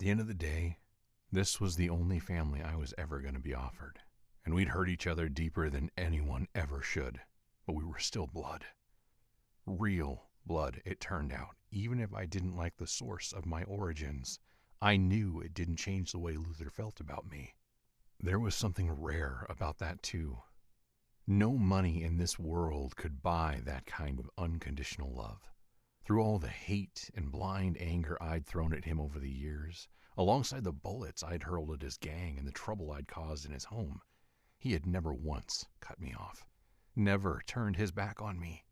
the end of the day, this was the only family I was ever going to be offered, and we'd hurt each other deeper than anyone ever should, but we were still blood. Real blood, it turned out. Even if I didn't like the source of my origins, I knew it didn't change the way Luther felt about me. There was something rare about that too. No money in this world could buy that kind of unconditional love. Through all the hate and blind anger I'd thrown at him over the years, alongside the bullets I'd hurled at his gang and the trouble I'd caused in his home, he had never once cut me off, never turned his back on me.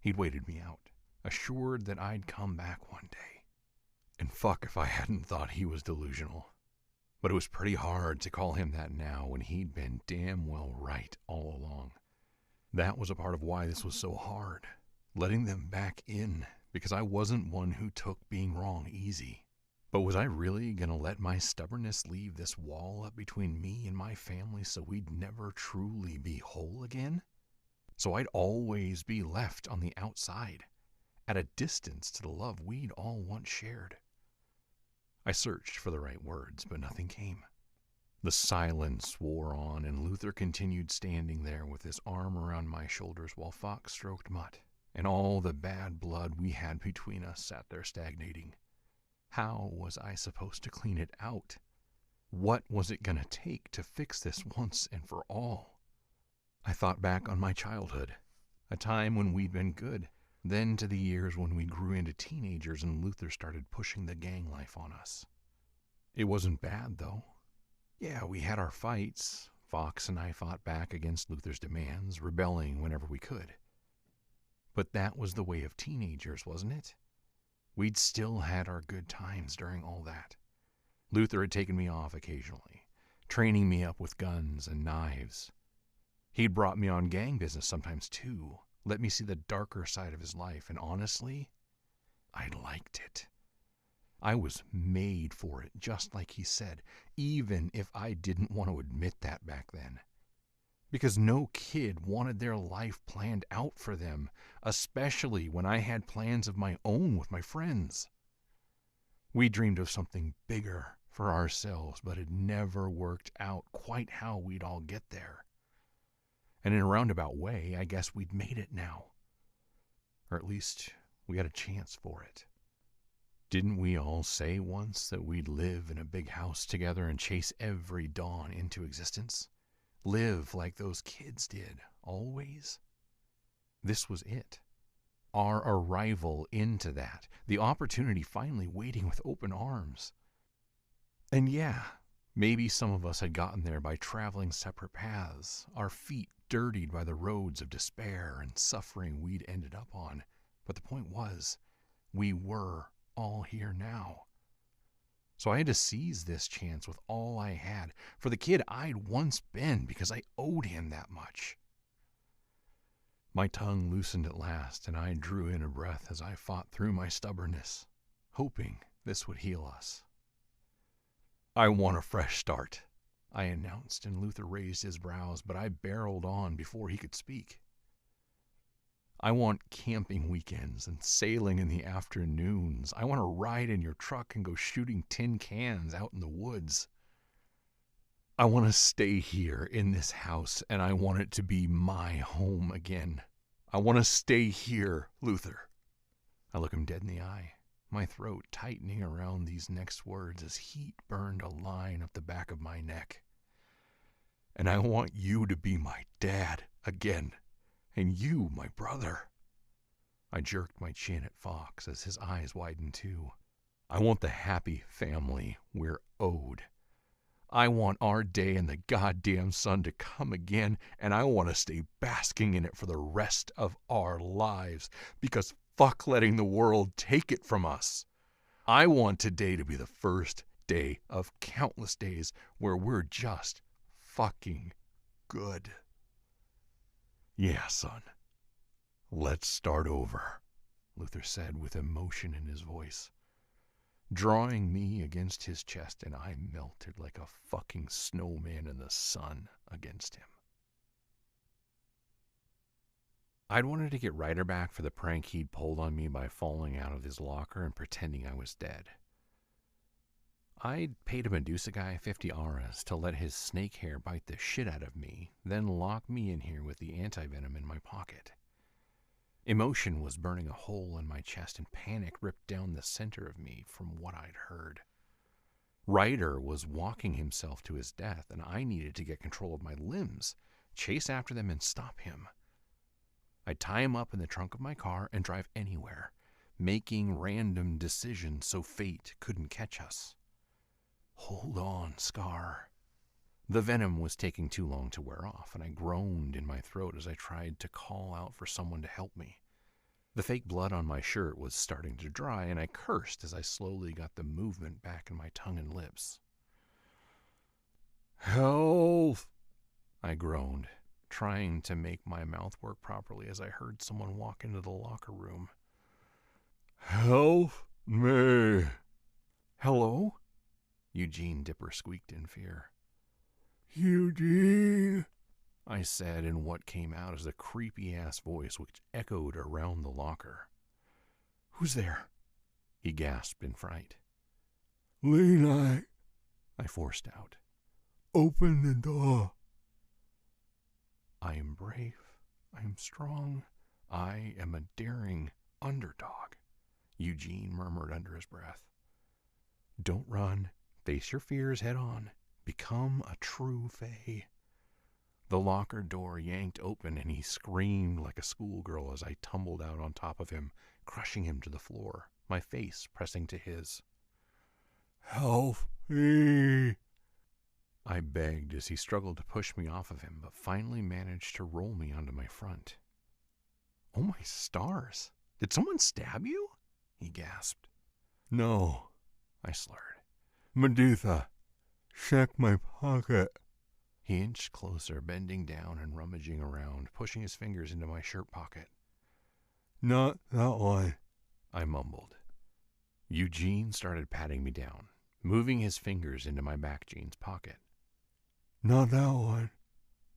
He'd waited me out, assured that I'd come back one day. And fuck if I hadn't thought he was delusional. But it was pretty hard to call him that now when he'd been damn well right all along. That was a part of why this was so hard, letting them back in, because I wasn't one who took being wrong easy. But was I really going to let my stubbornness leave this wall up between me and my family so we'd never truly be whole again? So I'd always be left on the outside, at a distance to the love we'd all once shared. I searched for the right words, but nothing came. The silence wore on, and Luther continued standing there with his arm around my shoulders while Fox stroked Mutt, and all the bad blood we had between us sat there stagnating. How was I supposed to clean it out? What was it going to take to fix this once and for all? I thought back on my childhood, a time when we'd been good, then to the years when we grew into teenagers and Luther started pushing the gang life on us. It wasn't bad, though. Yeah, we had our fights. Fox and I fought back against Luther's demands, rebelling whenever we could. But that was the way of teenagers, wasn't it? We'd still had our good times during all that. Luther had taken me off occasionally, training me up with guns and knives. He'd brought me on gang business sometimes too, let me see the darker side of his life, and honestly, I liked it. I was made for it, just like he said, even if I didn't want to admit that back then. Because no kid wanted their life planned out for them, especially when I had plans of my own with my friends. We dreamed of something bigger for ourselves, but it never worked out quite how we'd all get there. And in a roundabout way, I guess we'd made it now. Or at least we had a chance for it. Didn't we all say once that we'd live in a big house together and chase every dawn into existence? Live like those kids did, always? This was it. Our arrival into that. The opportunity finally waiting with open arms. And yeah, maybe some of us had gotten there by traveling separate paths, our feet dirtied by the roads of despair and suffering we'd ended up on. But the point was, we were all here now. So I had to seize this chance with all I had for the kid I'd once been because I owed him that much. My tongue loosened at last, and I drew in a breath as I fought through my stubbornness, hoping this would heal us. I want a fresh start, I announced, and Luther raised his brows, but I barreled on before he could speak. I want camping weekends and sailing in the afternoons. I want to ride in your truck and go shooting tin cans out in the woods. I want to stay here in this house, and I want it to be my home again. I want to stay here, Luther. I look him dead in the eye, my throat tightening around these next words as heat burned a line up the back of my neck. And I want you to be my dad again, and you my brother. I jerked my chin at Fox as his eyes widened too. I want the happy family we're owed. I want our day in the goddamn sun to come again, and I want to stay basking in it for the rest of our lives, because fuck letting the world take it from us. I want today to be the first day of countless days where we're just fucking good. Yeah, son. Let's start over, Luther said with emotion in his voice, drawing me against his chest, and I melted like a fucking snowman in the sun against him. I'd wanted to get Ryder back for the prank he'd pulled on me by falling out of his locker and pretending I was dead. I'd paid a Medusa guy 50 auras to let his snake hair bite the shit out of me, then lock me in here with the antivenom in my pocket. Emotion was burning a hole in my chest and panic ripped down the center of me from what I'd heard. Ryder was walking himself to his death, and I needed to get control of my limbs, chase after them and stop him. I'd tie him up in the trunk of my car and drive anywhere, making random decisions so fate couldn't catch us. Hold on, Scar. The venom was taking too long to wear off, and I groaned in my throat as I tried to call out for someone to help me. The fake blood on my shirt was starting to dry, and I cursed as I slowly got the movement back in my tongue and lips. Help! I groaned, trying to make my mouth work properly as I heard someone walk into the locker room. Help me! Hello? Eugene Dipper squeaked in fear. Eugene, I said in what came out as a creepy-ass voice which echoed around the locker. Who's there? He gasped in fright. Lena, I forced out. Open the door. I am brave. I am strong. I am a daring underdog, Eugene murmured under his breath. Don't run. Face your fears head on. Become a true fae. The locker door yanked open and he screamed like a schoolgirl as I tumbled out on top of him, crushing him to the floor, my face pressing to his. Help me! I begged as he struggled to push me off of him, but finally managed to roll me onto my front. Oh my stars! Did someone stab you? He gasped. No, I slurred. Medusa, check my pocket. He inched closer, bending down and rummaging around, pushing his fingers into my shirt pocket. Not that one, I mumbled. Eugene started patting me down, moving his fingers into my back jeans pocket. Not that one,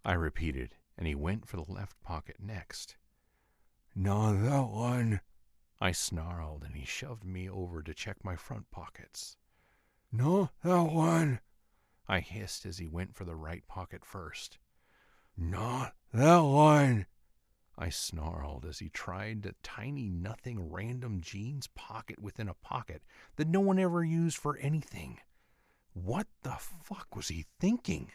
I repeated, and he went for the left pocket next. Not that one, I snarled, and he shoved me over to check my front pockets. Not that one, I hissed as he went for the right pocket first. Not that one, I snarled as he tried the tiny nothing random jeans pocket within a pocket that no one ever used for anything. What the fuck was he thinking?